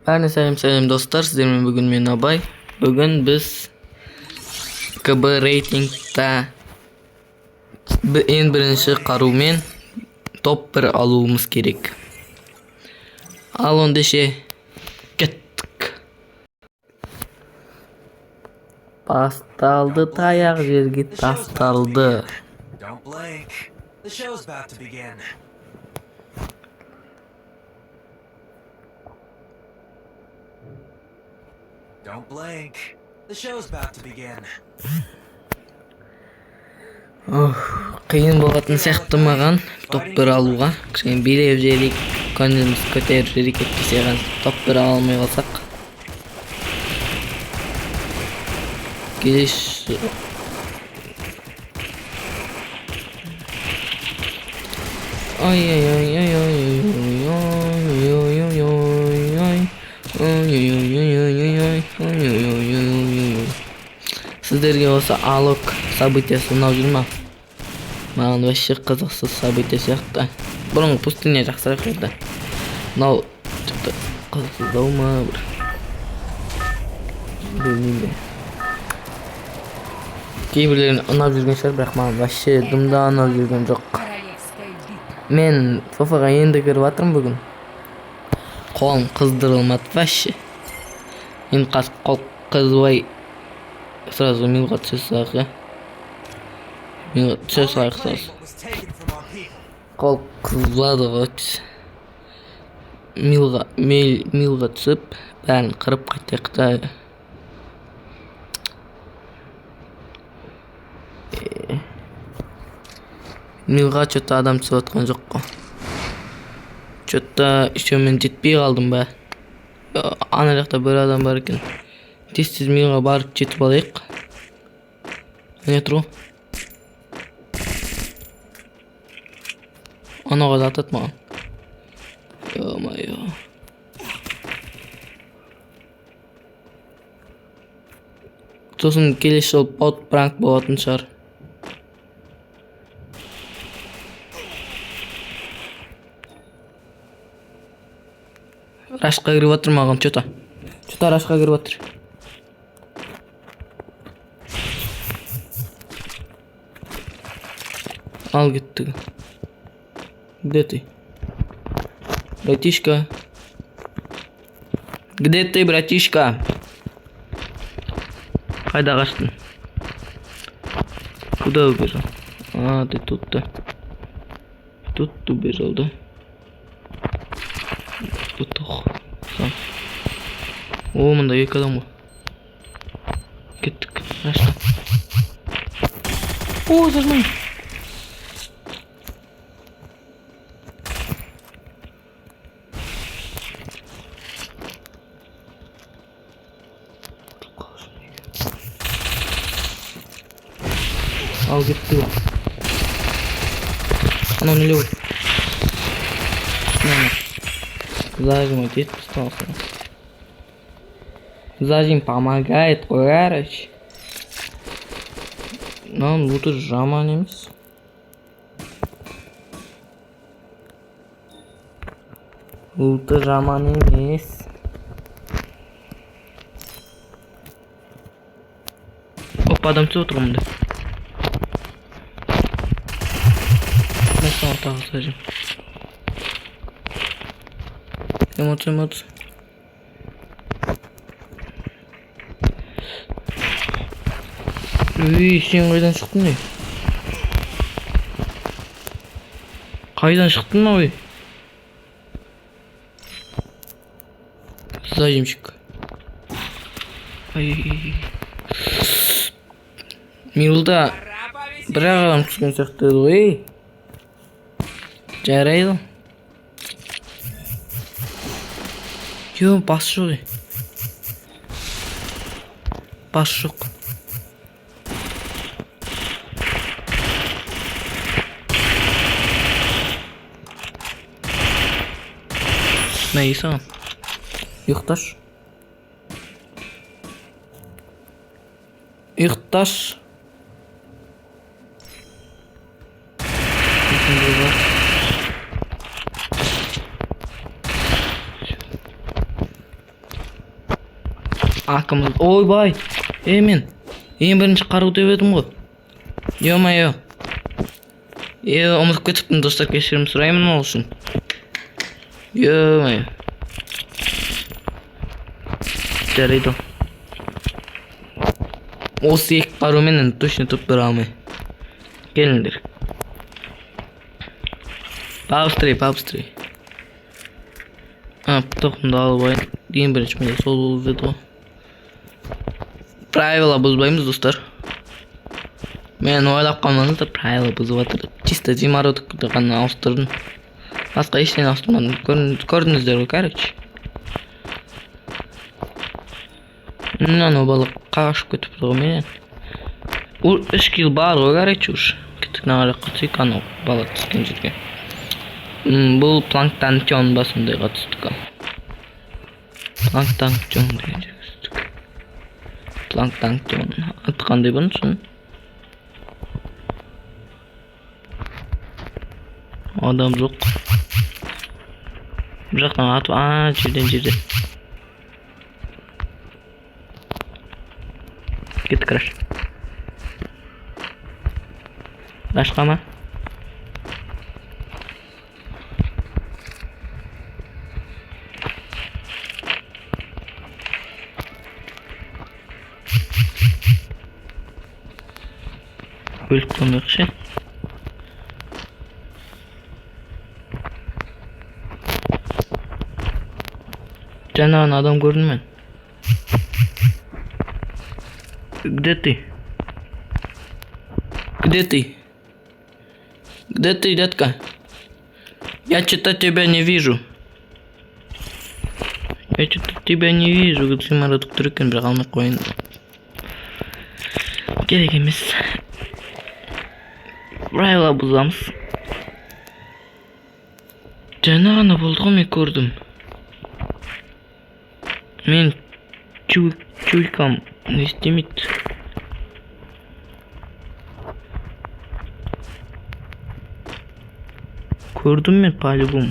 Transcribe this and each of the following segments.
Beni selam dostlar, sizlerle bugün men Abay. Bugün biz KB ratingda en birinchi qarumen top 1 aluvimiz kerak. Al onda ketdik. Pastaldı tayak yerga tastaldı. Don't blink. The show's about to begin. Don't blink. The show's about to begin. Qiyin bo'lgan сияқты маған top 1 алуға. Кішкене билеп жерик, көңіліміз көтеріп жерик еткізсек, top 1 алмай қалсақ. Кеш Sizlerge olsa alok событиясы ұнап жүр ма? Маған вообще қызықсыз события сияқты. Бұрынғы пустыня жақсырақ еді. Мынау тіпті қызықсыздау ма бір? Білмеймін. Кейбірлерін ұнап жүрген шығар, бірақ маған вообще дымда ұнап жүрген жоқ. Мен FIFA-ға енді кіріп жатырмын бүгін. Қолым қыздырылмады вообще. Енді қазір қол қызбай сразу милға түсе салайық. Милға түсе салайық сразу. Қол қызбады ғой. Милға түсіп, бәрін қырып қайтайық та. Милға что-то адам түсіп отқан жоқ қой. Что-то еще мен жетпей қалдым ба. Ана жақта бір адам бар екен. Тез милға барып жетіп алайық. Не тұру? Анаға да атады маған. Ё-моё. Сосын келесі жол бот пранк болатын шығар. Рашқа кіріп отыр маған что-то рашқа кіріп отыр. Ал кеттік. Где ты? Братишка? Где ты, братишка? Қайда қаштың? Куда убежал? А, ты тут-то. Тут убежал, да? Потох. Сам. О, мында екі адам ғой. Кеттік. Рашқа. О, зажмай. Ал кетті ғой. Анау не левый? Зажимать, есть остался. Зажим помогает, короче. Но лучше жаман емес. Лучше жаман емес. Опа, адам түсіп отыр мұнда. Насал тағы зажим. Эмоция. Сен қайдан шықтың не? Қайдан шықтың ой? Зажимчик. Милда бір адам түскен сияқты еді ғой. Жарайды. Yo, бас жоқ. Бас жоқ. Neyse. Yıktaş. Akımız. Oyбай. Men eң birinchi qarg'u deb edim go. Yo-mayo. Unutib ketibdim do'stlar, kechirim so'rayman ol uchun. Yo-mayo. Jaraydi. Осы екі қарумен точно топ бера алмай. Келіңдер. Побыстрей. Тоқымды алып алайын. Ең бірінші менде сол болып еді ғой. Правила бұзбаймыз, достар. Мен ойлап қалмаңыздар, правила бұзып жатыр. Чисто зимородокты ғана ауыстырдым. Басқа ештеңе ауыстырмадым. Көрдіңіздер ғой, короче. Анау балық қашып кетіп тұр ғой менен. 3 килл бар ғой, короче, уж. Кеттік нағара қатсайық анау бала түскен жерге. Бұл планктанчон басындайға түстік ал. Планктанчон деген жерге түстік. Планктанчон. Аты қандай бұнсын? Адам жоқ. Бір жақтан атып, жерден. Кеттік раш. Рашқа ма? Өліп қалмайық ше. Жаңаған адам көрдім мен. Где ты? Где ты, детка? Я что-то тебя не вижу. Где ты, марат күтіркен бір қалмай қойын. Керек емес. Правила бұзамыз. Жаңа ғана болды ғой, мен көрдім. Мен чуйкам не істемейді. Көрдім мен по-любому.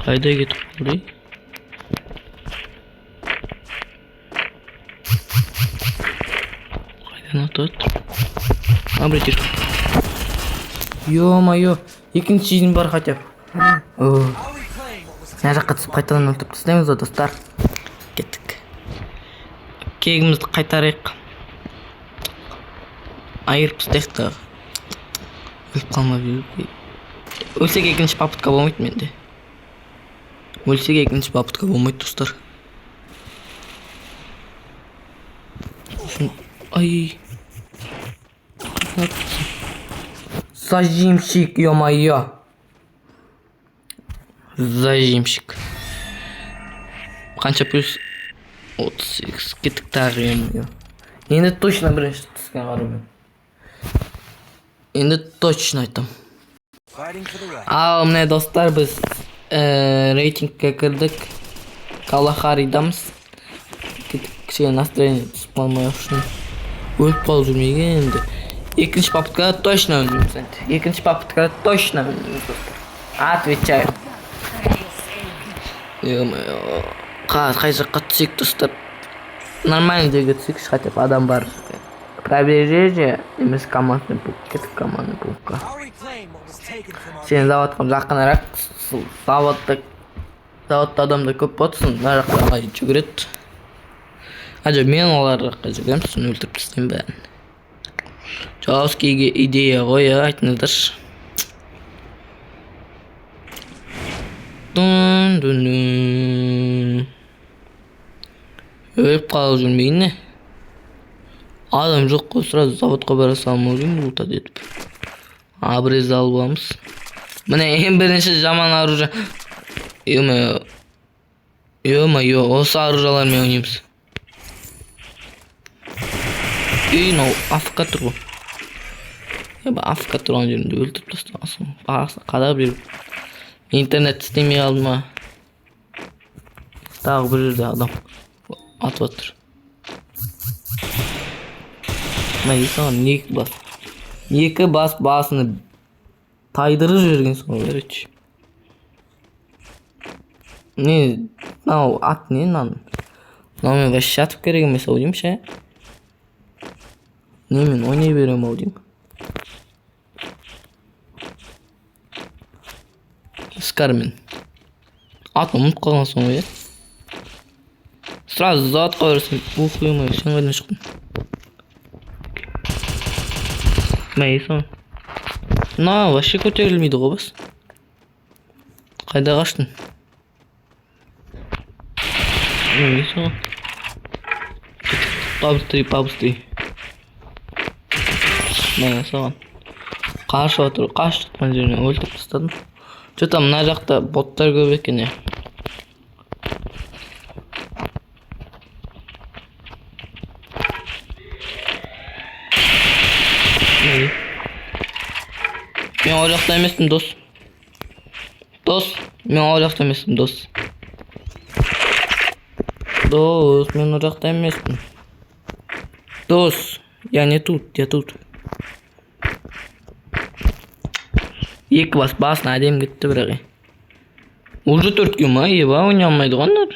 Қайда кетіп қалды? Қайдан атады? Братишка. Ё-моё, екінші жизнь бар хотя бы. Мына жаққа түсіп қайтадан өлтіріп тастаймыз ғой, достар. Кеттік. Кегімізді қайтарайық. Айырып тастайық та. Өліп қалмай. Өлсек екінші попытка болмайды менде. Достар. Ай. Зажимщик, ё-моё. Зажимщик. Қанша плюс? 38. Кеттік тағы, ё-моё. Енді точно бірінші түскен қарумен. Енді точно айтам. Ал, міне достар, біз рейтингке кірдік. Калахаридамыз. Кеттік кішкене настроение түсіп қалмай үшін. Өліп қалып жүрмеген енді. Екінші попыткада точно өлмейміз енді. Достар. Отвечаю. Ё-моё. Қай жаққа түсек, достар. Нормально жерге түсек, хотя бы адам бар. Пробежение емес командный пункт. Кеттік командный пунктқа. Сен заводқа жақынырақ. Заводта адамда көп болсын. Мына жаққа ағай жүгіреді. Ажа мен олар жаққа жүгірем, сосын өлтіріп тастайын бәрін. Жауызкиге идея ғой, айтыңыздаршы. Өліп қалып жүрмейін не? Адам жоқ қой, сразу заводқа бара салмау деймін, ұлтад етіп. Абрез алып аламыз. Міне ең бірінші жаман оружие. Ё-моё, осы оружиялармен ойнаймыз. Мынау афк тұр ғой. Афк тұрған жерінде өлтіріп тастағансың. Қадап жүріп. Интернет істемей қалды ма? Тағы бір жерде адам атып жатыр. Екі бас басыны тайдырып жіберген соң короче. Не, мынау ат не мынаның? Lan men baş atıp kerek emes ol deyim şey. Ne men oynay berem ol deyim. Skarmen. Atma unut kalgan soň ya. Sразу zat koyarsın. Bu kuyumu sen öyle çıktın. Neyse. Na, başı köterilmeydi o bas. Kayda kaçtın? Neyse. Pabstri. Neyse. Karşı otur, kaç tutman yerine öldürüp istedim. Çotam ne jakta botlar köp eкен ya. Men o jakta emasmyn dost. Men o jakta emasmyn dost. Men o jakta emasmyn. Dost, я не тут, я тут. Екі басына әдем кетті бірақ. Уже 4 gün ма, еба ойнамайды ғандар.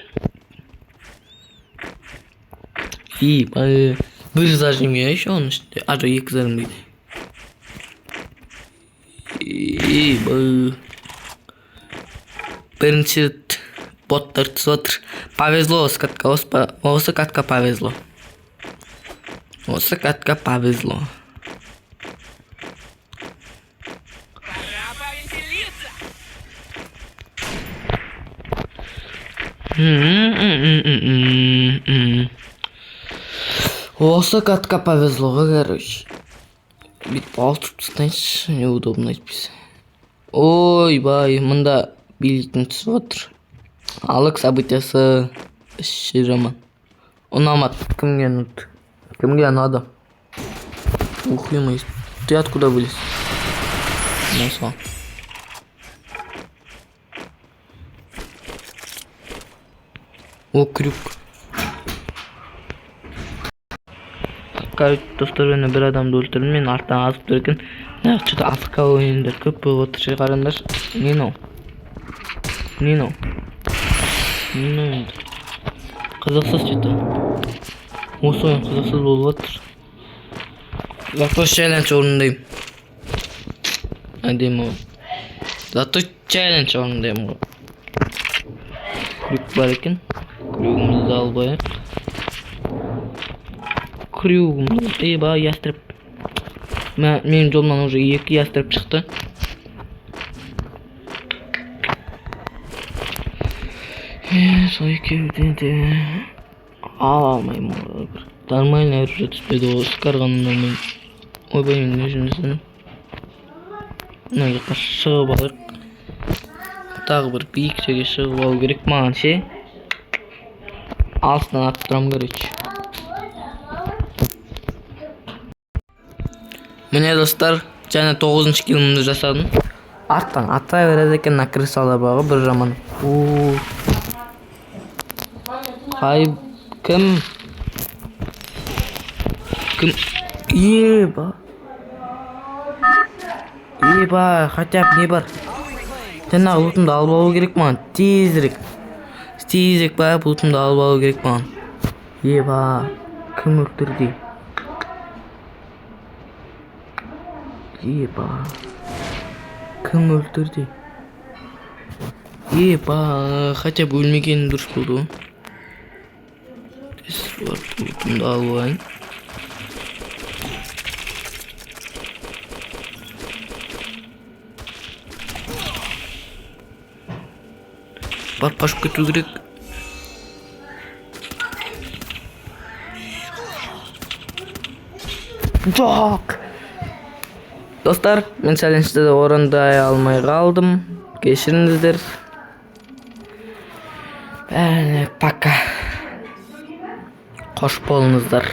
Bir zajimге еще onun işte. Ajo 2 zarım дейді. Birinci botlar tuzatır. Повезло, осы катка повезло. Осы катка повезло. Осы катка повезло, короче. Бит палтып тастайыншы, неудобно айтпайсың. Ойбай, мында билеттин түсіп отыр. Алық событиясы іші жаман. Ұнамады. Кімге ұнады? Кімге ұнады? Ухуймайыз. Ты откуда вылез? Насла. О, крюк. Короче, достар, мен bir adamды өлтірдім, мен арттан азып тұр екен. Что-то асыққа ойындар көп болып отыр, қараңдар. Нино. Қызықсыз что-то. Осы ойын қызықсыз болып отыр. Зато челлендж орындайым. Әдемі. Зато челлендж орындайым. Крюк бар екен. Крюгімізді албайық. Крюгіміз. Еба, ястреп. Менің жолымнан уже 2 ястреп шықты. Сол екеуден де ала алмаймын. Нормально әрі түспеді ол шығарғанымдан мен. Ойбай, мен не жұмысым. Мына жаққа шығып алайық. Тағы бір биік жерге шығып алу керек маған ше. Алыстан атып тұрам, короче. Міне достар, және 9-шы килімді жасадым. Арттан ата береді екен крысалар бағы бір жаман. Қай кім? Еба, хотя бы не бар. Сен ақ лутымды алып алу керек маған. Тезірек байып лутымды алып алу керек маған. Еба, кім өлтірді? Еба, кім өлтірді? Еба, хотя бы өлмеген дұрыс болды. Лутымды алып алайын. Бар, қашып кету керек. Жоқ. Достар, мен челленджді де орындай алмай қалдым. Кешіріңіздер. Пока. Қош болыңыздар.